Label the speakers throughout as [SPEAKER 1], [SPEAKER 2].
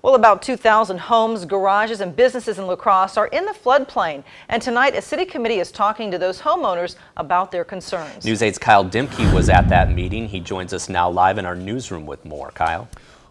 [SPEAKER 1] Well, about 2,000 homes, garages, and businesses in La Crosse are in the floodplain. And tonight, a city committee is talking to those homeowners about their concerns.
[SPEAKER 2] News 8's Kyle Dimke was at that meeting. He joins us now live in our newsroom with more. Kyle?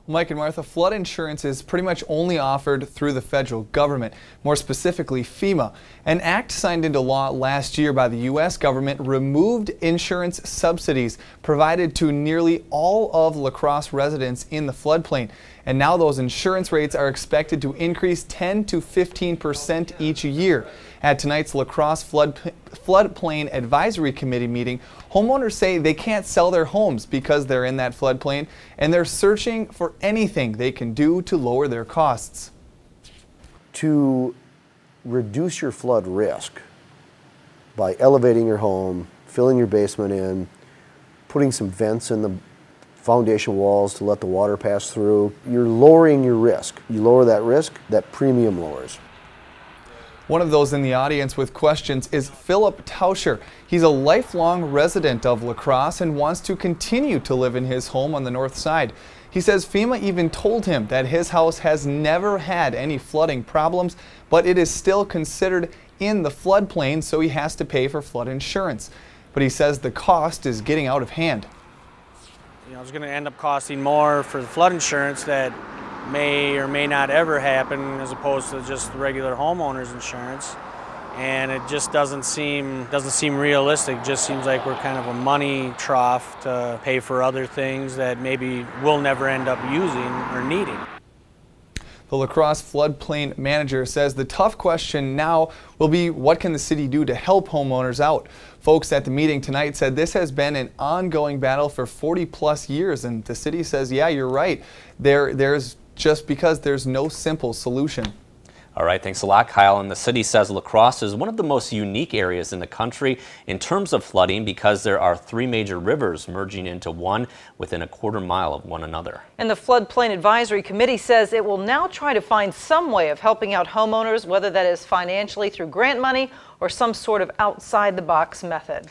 [SPEAKER 3] Mike and Martha, flood insurance is pretty much only offered through the federal government, more specifically FEMA. An act signed into law last year by the U.S. government removed insurance subsidies provided to nearly all of La Crosse residents in the floodplain. And now those insurance rates are expected to increase 10 to 15% each year. At tonight's La Crosse Floodplain Advisory Committee meeting, homeowners say they can't sell their homes because they're in that floodplain, and they're searching for anything they can do to lower their costs.
[SPEAKER 4] To reduce your flood risk by elevating your home, filling your basement in, putting some vents in the foundation walls to let the water pass through, you're lowering your risk. You lower that risk, that premium lowers.
[SPEAKER 3] One of those in the audience with questions is Philip Tauscher. He's a lifelong resident of La Crosse and wants to continue to live in his home on the north side. He says FEMA even told him that his house has never had any flooding problems, but it is still considered in the floodplain, so he has to pay for flood insurance. But he says the cost is getting out of hand.
[SPEAKER 5] You know, it's going to end up costing more for the flood insurance that may or may not ever happen as opposed to just the regular homeowners insurance, and it just doesn't seem realistic. It just seems like we're kind of a money trough to pay for other things that maybe we'll never end up using or needing.
[SPEAKER 3] The La Crosse floodplain manager says the tough question now will be, what can the city do to help homeowners out? Folks at the meeting tonight said this has been an ongoing battle for 40+ years, and the city says, yeah, you're right. There's just because there's no simple solution.
[SPEAKER 2] All right, thanks a lot, Kyle. And the city says La Crosse is one of the most unique areas in the country in terms of flooding because there are 3 major rivers merging into one within a quarter mile of one another.
[SPEAKER 1] And the Floodplain Advisory Committee says it will now try to find some way of helping out homeowners, whether that is financially through grant money or some sort of outside-the-box method.